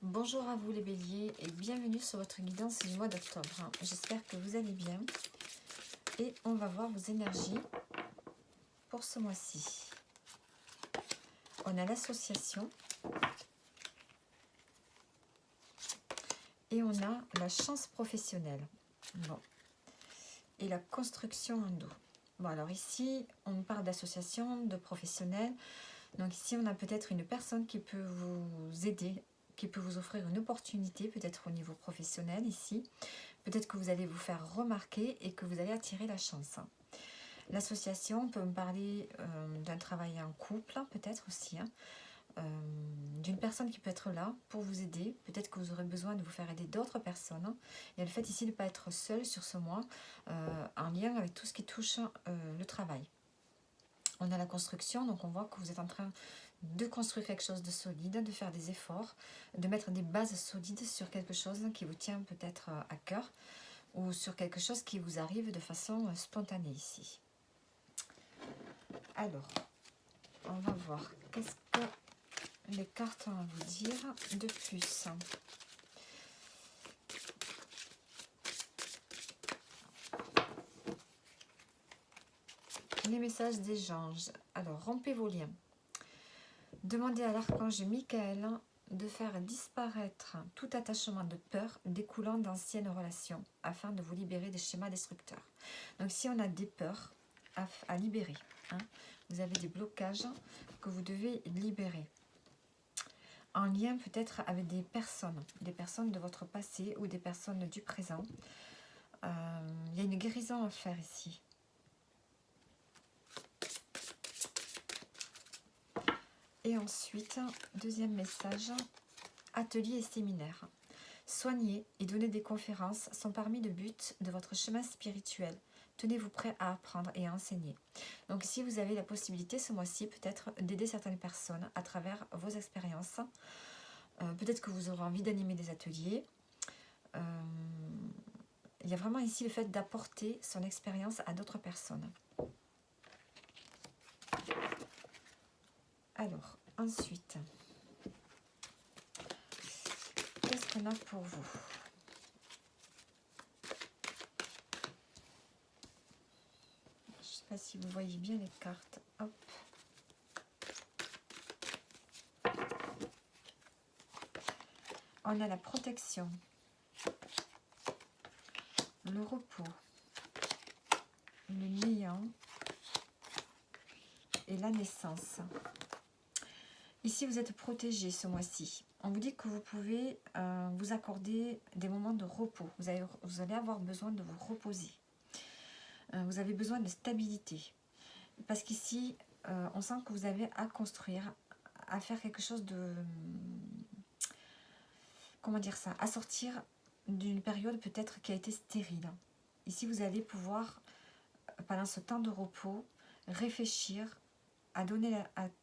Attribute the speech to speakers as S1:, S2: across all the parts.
S1: Bonjour à vous les béliers et bienvenue sur votre guidance du mois d'octobre. J'espère que vous allez bien et on va voir vos énergies pour ce mois-ci. On a l'association et on a la chance professionnelle. Bon. Et la construction en dos. Bon, alors ici, on parle d'association, de professionnels. Donc ici, on a peut-être une personne qui peut vous aider, qui peut vous offrir une opportunité, peut-être au niveau professionnel ici. Peut-être que vous allez vous faire remarquer et que vous allez attirer la chance. L'association peut me parler d'un travail en couple, peut-être aussi, d'une personne qui peut être là pour vous aider. Peut-être que vous aurez besoin de vous faire aider d'autres personnes. Il y a le fait ici de ne pas être seul sur ce mois, en lien avec tout ce qui touche le travail. On a la construction, donc on voit que vous êtes en train de construire quelque chose de solide, de faire des efforts, de mettre des bases solides sur quelque chose qui vous tient peut-être à cœur ou sur quelque chose qui vous arrive de façon spontanée ici. Alors, on va voir qu'est-ce que les cartes ont à vous dire de plus. Les messages des anges. Alors, rompez vos liens. Demandez à l'archange Michael de faire disparaître tout attachement de peur découlant d'anciennes relations afin de vous libérer des schémas destructeurs. Donc si on a des peurs à libérer, vous avez des blocages que vous devez libérer en lien peut-être avec des personnes de votre passé ou des personnes du présent. Il y a une guérison à faire ici. Et ensuite, deuxième message, ateliers et séminaires. Soigner et donner des conférences sont parmi les buts de votre chemin spirituel. Tenez-vous prêt à apprendre et à enseigner. Donc si vous avez la possibilité ce mois-ci peut-être d'aider certaines personnes à travers vos expériences, peut-être que vous aurez envie d'animer des ateliers. Il y a vraiment ici le fait d'apporter son expérience à d'autres personnes. Alors, ensuite, qu'est-ce qu'on a pour vous ? Je ne sais pas si vous voyez bien les cartes. Hop. On a la protection, le repos, le néant et la naissance. Ici, vous êtes protégé ce mois-ci. On vous dit que vous pouvez vous accorder des moments de repos. Vous allez avoir besoin de vous reposer. Vous avez besoin de stabilité. Parce qu'ici, on sent que vous avez à construire, à faire quelque chose de... Comment dire ça ? À sortir d'une période peut-être qui a été stérile. Ici, vous allez pouvoir, pendant ce temps de repos, réfléchir à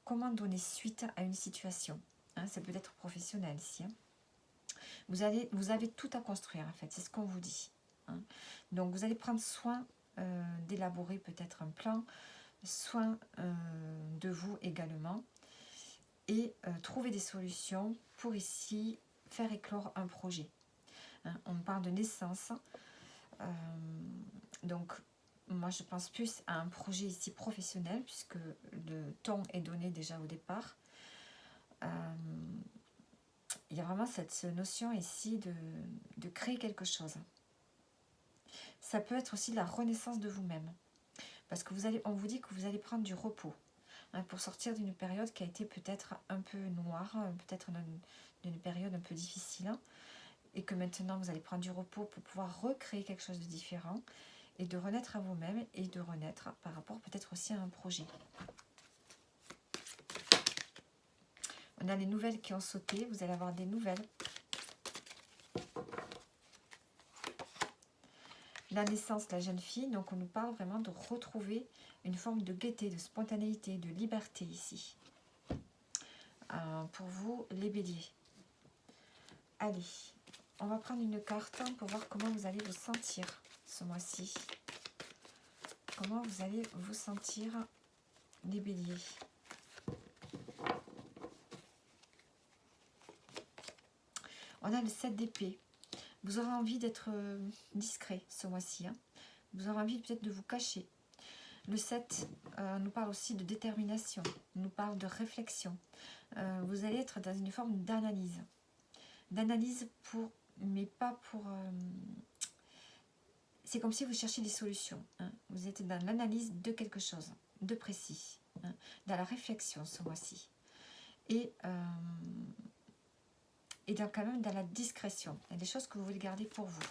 S1: comment donner suite à une situation. Ça peut être professionnel ici. Vous avez tout à construire en fait, c'est ce qu'on vous dit. Donc vous allez prendre soin d'élaborer peut-être un plan, soin de vous également, et trouver des solutions pour ici faire éclore un projet. On parle de naissance, donc moi je pense plus à un projet ici professionnel puisque le ton est donné déjà au départ. Il y a vraiment cette notion ici de créer quelque chose. Ça peut être aussi la renaissance de vous-même. Parce que on vous dit que vous allez prendre du repos pour sortir d'une période qui a été peut-être un peu noire, peut-être d'une période un peu difficile. Et que maintenant vous allez prendre du repos pour pouvoir recréer quelque chose de différent et de renaître à vous-même et de renaître par rapport peut-être aussi à un projet. On a les nouvelles qui ont sauté, vous allez avoir des nouvelles. La naissance, la jeune fille, donc on nous parle vraiment de retrouver une forme de gaieté, de spontanéité, de liberté ici. Pour vous, les béliers. Allez, on va prendre une carte pour voir comment vous allez vous sentir ce mois-ci. Comment vous allez vous sentir, les béliers. On a le 7 d'épée. Vous aurez envie d'être discret ce mois-ci. Hein. Vous aurez envie peut-être de vous cacher. Le 7 nous parle aussi de détermination, nous parle de réflexion. Vous allez être dans une forme d'analyse. D'analyse pour, mais pas pour... c'est comme si vous cherchiez des solutions. Hein. Vous êtes dans l'analyse de quelque chose, de précis. Hein, dans la réflexion ce mois-ci. Et dans, quand même dans la discrétion. Il y a des choses que vous voulez garder pour vous.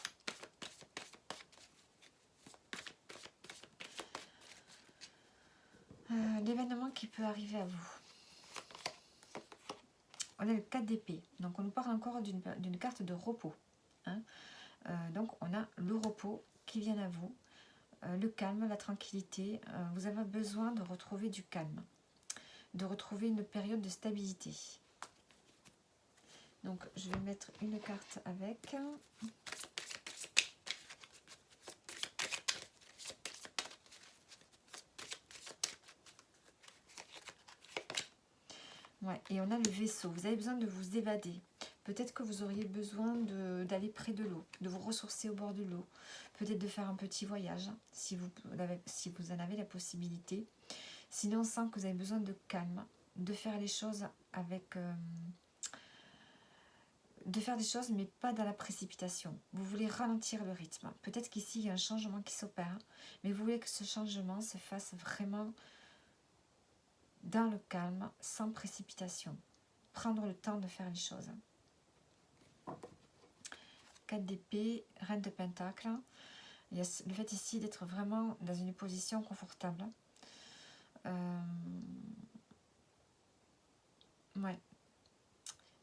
S1: L'événement qui peut arriver à vous. On a le 4 d'épée. Donc on nous parle encore d'une carte de repos. Hein. Donc on a le repos qui vient à vous. Le calme, la tranquillité. Vous avez besoin de retrouver du calme. De retrouver une période de stabilité. Donc je vais mettre une carte avec. Ouais, et on a le vaisseau. Vous avez besoin de vous évader. Peut-être que vous auriez besoin d'aller près de l'eau, de vous ressourcer au bord de l'eau. Peut-être de faire un petit voyage, hein, si vous en avez la possibilité. Sinon, on sent que vous avez besoin de calme, de faire les choses avec... de faire des choses, mais pas dans la précipitation. Vous voulez ralentir le rythme. Peut-être qu'ici, il y a un changement qui s'opère, mais vous voulez que ce changement se fasse vraiment dans le calme, sans précipitation. Prendre le temps de faire les choses. 4 d'épée, reine de pentacle. Il y a le fait ici d'être vraiment dans une position confortable. Ouais.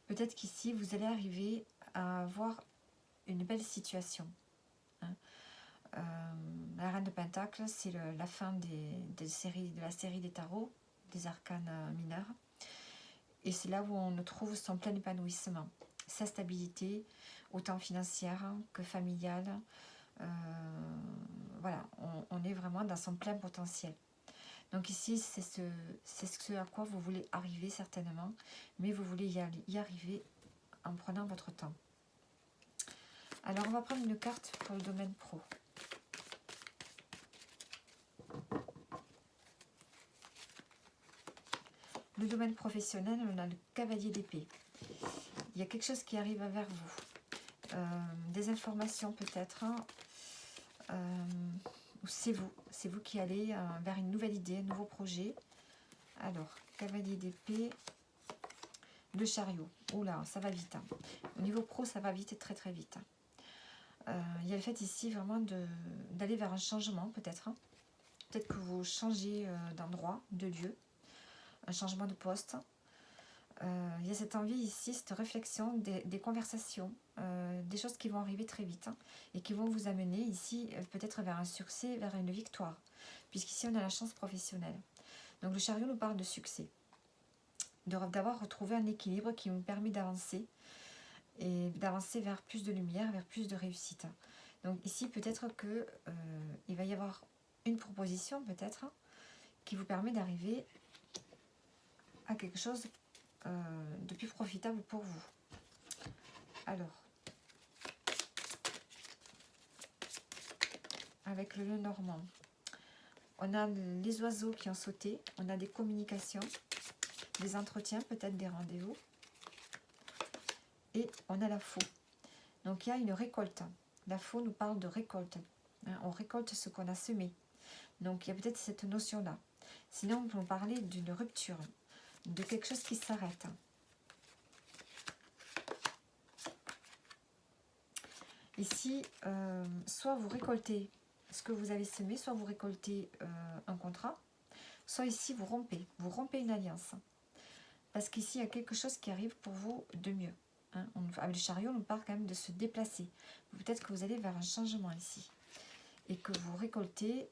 S1: Peut-être qu'ici, vous allez arriver à avoir une belle situation. Hein. La reine de pentacle, c'est la fin de la série des tarots, des arcanes mineurs. Et c'est là où on trouve son plein épanouissement. Sa stabilité, autant financière que familiale. Voilà, on est vraiment dans son plein potentiel. Donc ici, c'est ce à quoi vous voulez arriver certainement, mais vous voulez y arriver en prenant votre temps. Alors, on va prendre une carte pour le domaine pro. Le domaine professionnel, on a le cavalier d'épée. Il y a quelque chose qui arrive vers vous. Des informations peut-être. C'est vous qui allez vers une nouvelle idée, un nouveau projet. Alors, cavalier d'épée, le chariot. Oula, ça va vite. Hein. Au niveau pro, ça va vite et très très vite. Il y a le fait ici vraiment d'aller vers un changement peut-être. Hein. Peut-être que vous changez d'endroit, de lieu, un changement de poste. Il y a cette envie ici, cette réflexion, des conversations, des choses qui vont arriver très vite hein, et qui vont vous amener ici peut-être vers un succès, vers une victoire, puisqu'ici on a la chance professionnelle. Donc le chariot nous parle de succès, d'avoir retrouvé un équilibre qui nous permet d'avancer et d'avancer vers plus de lumière, vers plus de réussite. Donc ici peut-être que il va y avoir une proposition peut-être qui vous permet d'arriver à quelque chose de plus profitable pour vous. Alors, avec le Lenormand, on a les oiseaux qui ont sauté, on a des communications, des entretiens, peut-être des rendez-vous, et on a la faux. Donc il y a une récolte. La faux nous parle de récolte. Hein, on récolte ce qu'on a semé. Donc il y a peut-être cette notion-là. Sinon, on peut parler d'une rupture, de quelque chose qui s'arrête. Ici, soit vous récoltez ce que vous avez semé, soit vous récoltez un contrat, soit ici vous rompez une alliance. Parce qu'ici, il y a quelque chose qui arrive pour vous de mieux. Hein. Avec le chariot, on nous parle quand même de se déplacer. Peut-être que vous allez vers un changement ici. Et que vous récoltez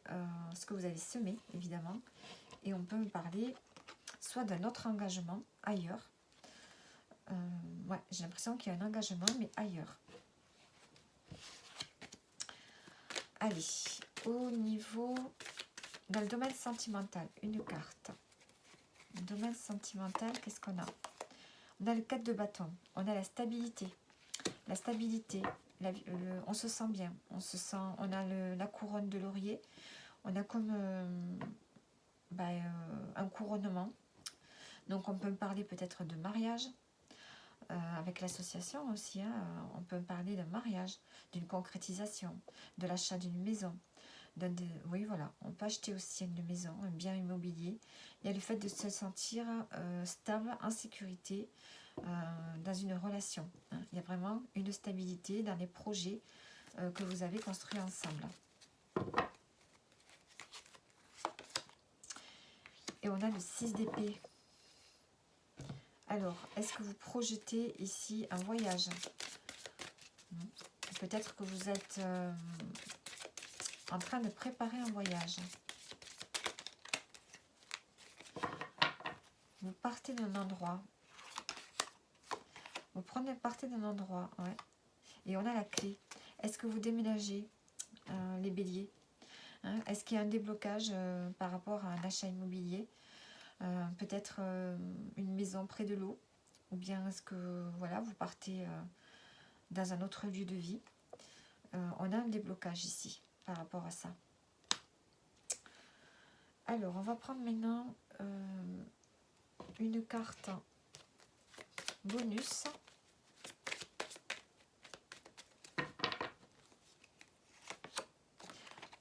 S1: ce que vous avez semé, évidemment. Et on peut me parler soit d'un autre engagement ailleurs. Ouais, j'ai l'impression qu'il y a un engagement, mais ailleurs. Allez, au niveau, dans le domaine sentimental, une carte. Le domaine sentimental, qu'est-ce qu'on a? On a le 4 de bâton, on a la stabilité. la stabilité, on se sent bien, on a la couronne de laurier, on a comme un couronnement. Donc on peut parler peut-être de mariage, avec l'association aussi, hein, on peut parler d'un mariage, d'une concrétisation, de l'achat d'une maison. Oui, voilà, on peut acheter aussi une maison, un bien immobilier. Il y a le fait de se sentir stable, en sécurité, dans une relation. Hein. Il y a vraiment une stabilité dans les projets que vous avez construits ensemble. Et on a le 6 d'épée. Alors, est-ce que vous projetez ici un voyage? Peut-être que vous êtes en train de préparer un voyage. Vous partez d'un endroit. Vous partez d'un endroit, ouais. Et on a la clé. Est-ce que vous déménagez, les béliers, hein? Est-ce qu'il y a un déblocage par rapport à un achat immobilier? Peut-être une maison près de l'eau, ou bien est-ce que voilà, vous partez dans un autre lieu de vie? On a un déblocage ici par rapport à ça. Alors, on va prendre maintenant une carte bonus.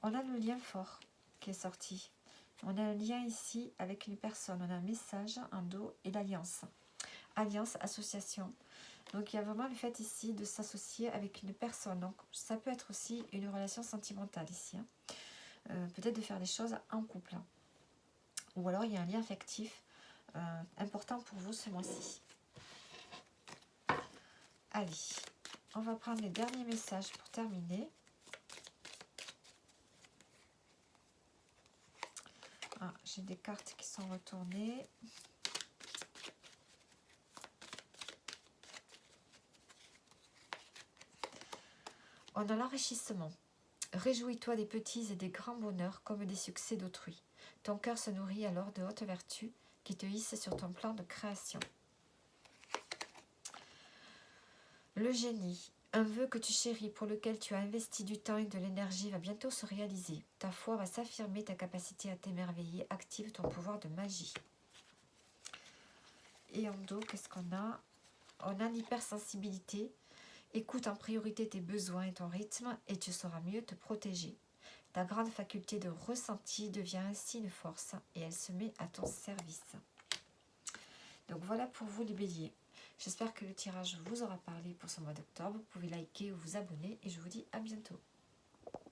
S1: On a le lien fort qui est sorti. On a un lien ici avec une personne. On a un message en dos et l'alliance. Alliance, association. Donc il y a vraiment le fait ici de s'associer avec une personne. Donc ça peut être aussi une relation sentimentale ici. Hein. Peut-être de faire des choses en couple. Hein. Ou alors il y a un lien affectif important pour vous ce mois-ci. Allez, on va prendre les derniers messages pour terminer. Ah, j'ai des cartes qui sont retournées. On a l'enrichissement. Réjouis-toi des petits et des grands bonheurs comme des succès d'autrui. Ton cœur se nourrit alors de hautes vertus qui te hissent sur ton plan de création. Le génie. Un vœu que tu chéris, pour lequel tu as investi du temps et de l'énergie, va bientôt se réaliser. Ta foi va s'affirmer, ta capacité à t'émerveiller active ton pouvoir de magie. Et en dos, qu'est-ce qu'on a? On a l'hypersensibilité. Écoute en priorité tes besoins et ton rythme et tu sauras mieux te protéger. Ta grande faculté de ressenti devient ainsi une force et elle se met à ton service. Donc voilà pour vous les béliers. J'espère que le tirage vous aura parlé pour ce mois d'octobre. Vous pouvez liker ou vous abonner et je vous dis à bientôt.